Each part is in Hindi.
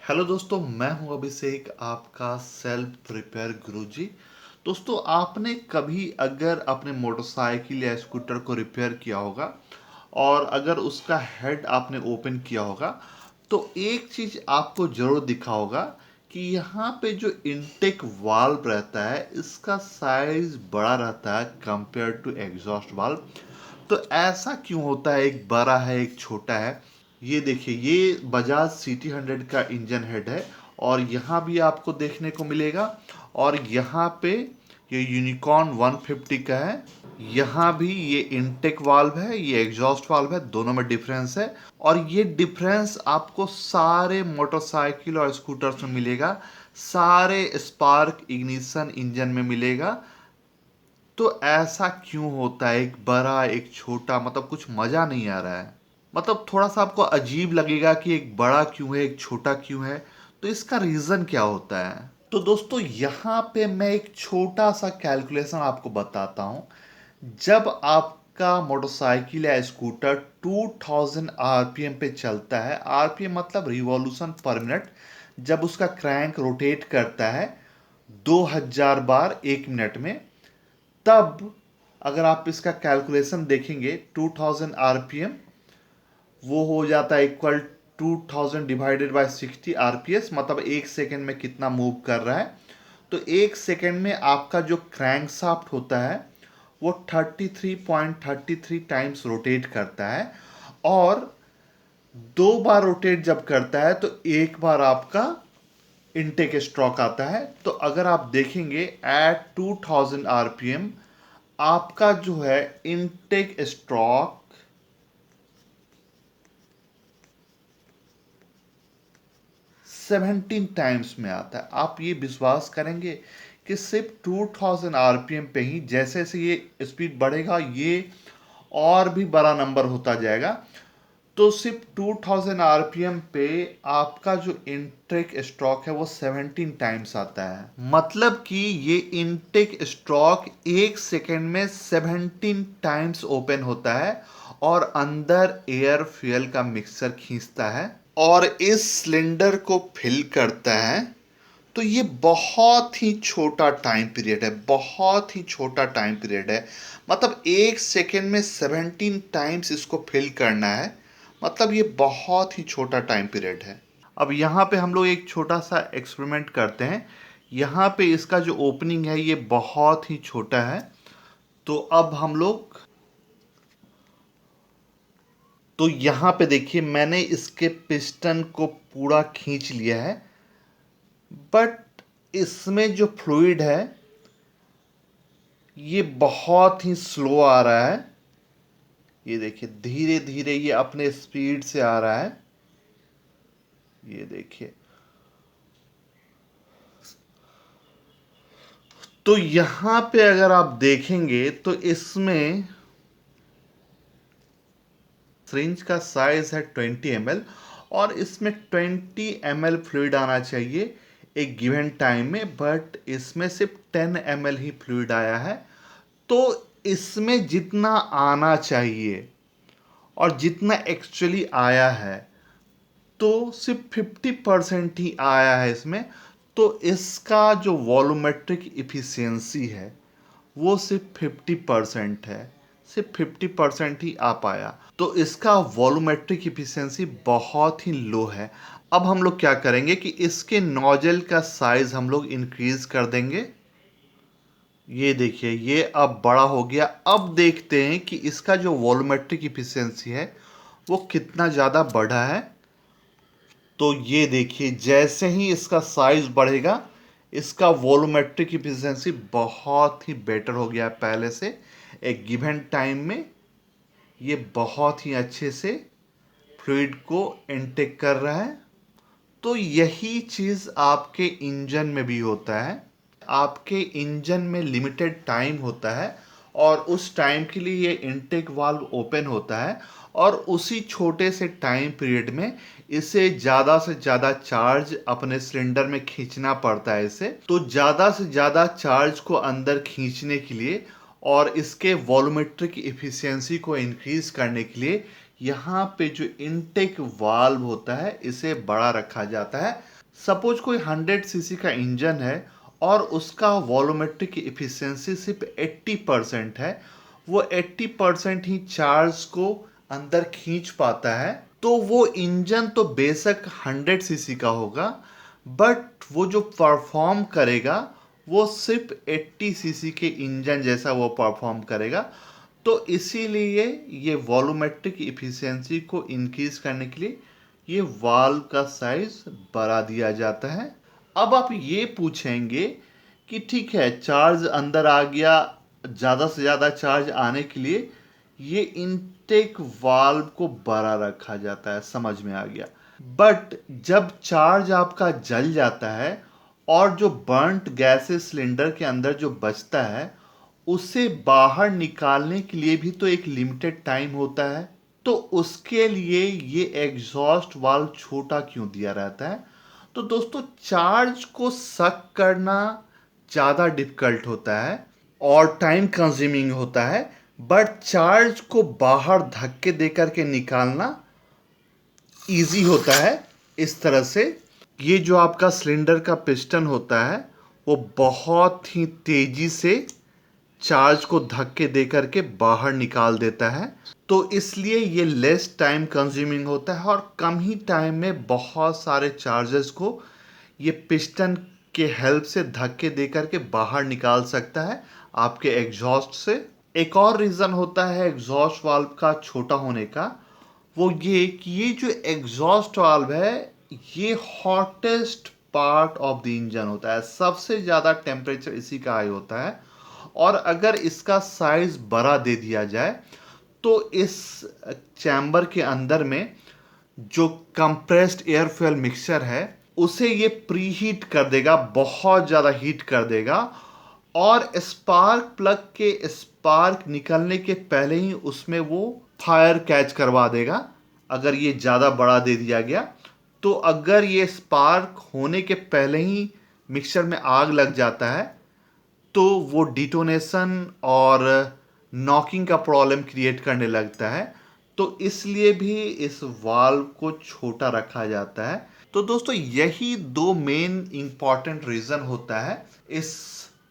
हेलो दोस्तों, मैं हूं अभिषेक, आपका सेल्फ रिपेयर गुरुजी। दोस्तों, आपने कभी अगर अपने मोटरसाइकिल या स्कूटर को रिपेयर किया होगा और अगर उसका हेड आपने ओपन किया होगा तो एक चीज़ आपको ज़रूर दिखा होगा कि यहाँ पे जो इनटेक वाल्व रहता है इसका साइज बड़ा रहता है कंपेयर टू एग्जॉस्ट वाल्व। तो ऐसा क्यों होता है, एक बड़ा है एक छोटा है? ये देखिए, ये बजाज CT 100 का इंजन हेड है और यहाँ भी आपको देखने को मिलेगा। और यहाँ पे ये यूनिकॉर्न 150 का है। यहाँ भी ये इनटेक वाल्व है, ये एग्जॉस्ट वाल्व है, दोनों में डिफरेंस है। और ये डिफरेंस आपको सारे मोटरसाइकिल और स्कूटर्स में मिलेगा, सारे स्पार्क इग्निशन इंजन में मिलेगा। तो ऐसा क्यों होता है, एक बड़ा एक छोटा? मतलब कुछ मजा नहीं आ रहा है। मतलब थोड़ा सा आपको अजीब लगेगा कि एक बड़ा क्यों है एक छोटा क्यों है। तो इसका रीजन क्या होता है? तो दोस्तों, यहाँ पे मैं एक छोटा सा कैलकुलेशन आपको बताता हूँ। जब आपका मोटरसाइकिल या स्कूटर 2000 आरपीएम पे चलता है, आरपीएम मतलब रिवॉल्यूशन पर मिनट, जब उसका क्रैंक रोटेट करता है 2000 बार एक मिनट में, तब अगर आप इसका कैलकुलेशन देखेंगे 2000 आरपीएम वो हो जाता है इक्वल 2000 डिवाइडेड बाय 60 आरपीएस, मतलब एक सेकेंड में कितना मूव कर रहा है। तो एक सेकेंड में आपका जो क्रैंक शाफ्ट होता है वो 33.33 टाइम्स रोटेट करता है। और दो बार रोटेट जब करता है तो एक बार आपका इनटेक स्ट्रोक आता है। तो अगर आप देखेंगे एट 2000 आरपीएम आपका जो है इनटेक स्ट्रोक 17 टाइम्स में आता है। आप ये विश्वास करेंगे कि सिर्फ 2000 आरपीएम पे ही जैसे जैसे ये स्पीड बढ़ेगा ये और भी बड़ा नंबर होता जाएगा। तो सिर्फ 2000 आरपीएम पे आपका जो इनटेक स्ट्रोक है वो 17 टाइम्स आता है। मतलब कि ये इनटेक स्ट्रोक एक सेकेंड में 17 टाइम्स ओपन होता है और अंदर एयर फ्यूल का मिक्सचर खींचता है और इस सिलेंडर को फिल करता है। तो ये बहुत ही छोटा टाइम पीरियड है, बहुत ही छोटा टाइम पीरियड है। मतलब एक सेकेंड में 17 टाइम्स इसको फिल करना है, मतलब ये बहुत ही छोटा टाइम पीरियड है। अब यहाँ पे हम लोग एक छोटा सा एक्सपेरिमेंट करते हैं। यहाँ पे इसका जो ओपनिंग है ये बहुत ही छोटा है। तो अब हम लोग, तो यहाँ पे देखिए मैंने इसके पिस्टन को पूरा खींच लिया है, बट इसमें जो फ्लूइड है ये बहुत ही स्लो आ रहा है। ये देखिए धीरे धीरे ये अपने स्पीड से आ रहा है। ये देखिए, तो यहाँ पे अगर आप देखेंगे तो इसमें सिरिंज का साइज है 20 ml और इसमें 20 ml फ्लूइड आना चाहिए एक गिवन टाइम में, बट इसमें सिर्फ 10 ml ही फ्लूइड आया है। तो इसमें जितना आना चाहिए और जितना एक्चुअली आया है तो सिर्फ 50% ही आया है इसमें। तो इसका जो वॉल्यूमेट्रिक इफिशियंसी है वो सिर्फ 50% है, सिर्फ 50% ही आ पाया। तो इसका वॉल्यूमेट्रिक इफिशियंसी बहुत ही लो है। अब हम लोग क्या करेंगे कि इसके नोजल का साइज हम लोग इंक्रीज कर देंगे। ये देखिए ये अब बड़ा हो गया। अब देखते हैं कि इसका जो वॉल्यूमेट्रिक इफिशियंसी है वो कितना ज़्यादा बढ़ा है। तो ये देखिए जैसे ही इसका साइज बढ़ेगा इसका वॉल्यूमेट्रिक इफिशियंसी बहुत ही बेटर हो गया है पहले से। एक गिवन टाइम में ये बहुत ही अच्छे से फ्लूइड को इनटेक कर रहा है। तो यही चीज़ आपके इंजन में भी होता है। आपके इंजन में लिमिटेड टाइम होता है और उस टाइम के लिए ये इनटेक वाल्व ओपन होता है और उसी छोटे से टाइम पीरियड में इसे ज़्यादा से ज़्यादा चार्ज अपने सिलेंडर में खींचना पड़ता है इसे। तो ज़्यादा से ज़्यादा चार्ज को अंदर खींचने के लिए और इसके वॉल्यूमेट्रिक इफिशियंसी को इंक्रीज करने के लिए यहाँ पे जो इनटेक वाल्व होता है इसे बड़ा रखा जाता है। सपोज कोई 100 सीसी का इंजन है और उसका वॉल्यूमेट्रिक एफिशिएंसी सिर्फ 80% है, वो 80% ही चार्ज को अंदर खींच पाता है, तो वो इंजन तो बेशक 100 सीसी का होगा, बट वो जो परफॉर्म करेगा वो सिर्फ 80 सीसी के इंजन जैसा वो परफॉर्म करेगा। तो इसीलिए ये वॉल्यूमेट्रिक इफिशियंसी को इंक्रीज करने के लिए ये वाल्व का साइज बढ़ा दिया जाता है। अब आप ये पूछेंगे कि ठीक है, चार्ज अंदर आ गया, ज़्यादा से ज़्यादा चार्ज आने के लिए ये इनटेक वाल्व को बड़ा रखा जाता है, समझ में आ गया। बट जब चार्ज आपका जल जाता है और जो बर्न्ट गैसेस सिलेंडर के अंदर जो बचता है उसे बाहर निकालने के लिए भी तो एक लिमिटेड टाइम होता है, तो उसके लिए ये एग्जॉस्ट वाल्व छोटा क्यों दिया रहता है? तो दोस्तों, चार्ज को सक करना ज़्यादा डिफिकल्ट होता है और टाइम कंज्यूमिंग होता है, बट चार्ज को बाहर धक्के दे करके निकालना इजी होता है। इस तरह से ये जो आपका सिलेंडर का पिस्टन होता है वो बहुत ही तेजी से चार्ज को धक्के दे करके बाहर निकाल देता है, तो इसलिए ये लेस टाइम कंज्यूमिंग होता है और कम ही टाइम में बहुत सारे चार्जेस को ये पिस्टन के हेल्प से धक्के दे करके बाहर निकाल सकता है आपके एग्जॉस्ट से। एक और रीज़न होता है एग्जॉस्ट वाल्व का छोटा होने का, वो ये कि ये जो एग्जॉस्ट वाल्व है ये hottest part of the engine होता है, सबसे ज़्यादा टेम्परेचर इसी का हाई होता है। और अगर इसका साइज बड़ा दे दिया जाए तो इस चैम्बर के अंदर में जो कंप्रेस्ड एयर फ्यूल मिक्सचर है उसे ये प्री हीट कर देगा, बहुत ज़्यादा हीट कर देगा, और स्पार्क प्लग के स्पार्क निकलने के पहले ही उसमें वो फायर कैच करवा देगा अगर ये ज़्यादा बड़ा दे दिया गया। तो अगर ये स्पार्क होने के पहले ही मिक्सचर में आग लग जाता है तो वो डिटोनेशन और नॉकिंग का प्रॉब्लम क्रिएट करने लगता है, तो इसलिए भी इस वाल्व को छोटा रखा जाता है। तो दोस्तों, यही दो मेन इंपॉर्टेंट रीज़न होता है इस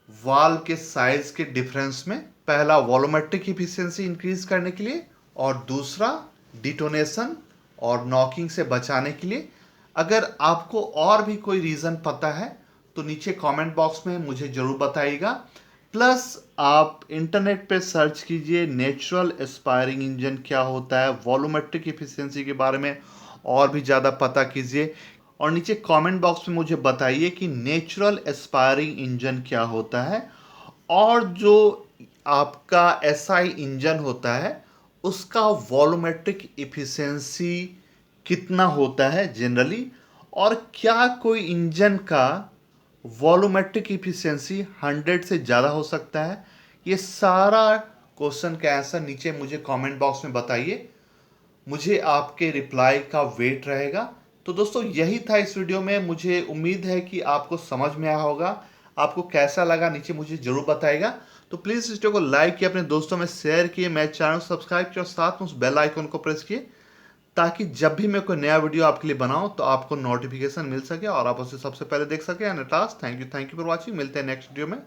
वाल्व के साइज के डिफरेंस में। पहला वॉल्यूमेट्रिक इफिशिएंसी इंक्रीज करने के लिए और दूसरा डिटोनेशन और नॉकिंग से बचाने के लिए। अगर आपको और भी कोई रीज़न पता है तो नीचे कमेंट बॉक्स में मुझे ज़रूर बताइएगा। प्लस आप इंटरनेट पे सर्च कीजिए नेचुरल एस्पायरिंग इंजन क्या होता है, वॉल्यूमेट्रिक इफिशिएंसी के बारे में और भी ज़्यादा पता कीजिए, और नीचे कमेंट बॉक्स में मुझे बताइए कि नेचुरल एस्पायरिंग इंजन क्या होता है और जो आपका एसआई इंजन होता है उसका वॉल्यूमेट्रिक इफिशिएंसी कितना होता है जनरली, और क्या कोई इंजन का वॉल्यूमेट्रिक इफिशिएंसी 100 से ज़्यादा हो सकता है। ये सारा क्वेश्चन का आंसर नीचे मुझे कमेंट बॉक्स में बताइए, मुझे आपके रिप्लाई का वेट रहेगा। तो दोस्तों, यही था इस वीडियो में। मुझे उम्मीद है कि आपको समझ में आया होगा। आपको कैसा लगा नीचे मुझे ज़रूर बताइएगा। तो प्लीज़ इस वीडियो को लाइक किए, अपने दोस्तों में शेयर किए, मेरे चैनल को सब्सक्राइब किए और साथ में उस बेल आइकन को प्रेस किए ताकि जब भी मैं कोई नया वीडियो आपके लिए बनाऊं तो आपको नोटिफिकेशन मिल सके और आप उसे सबसे पहले देख सके। And at last, thank you for watching. मिलते हैं नेक्स्ट वीडियो में।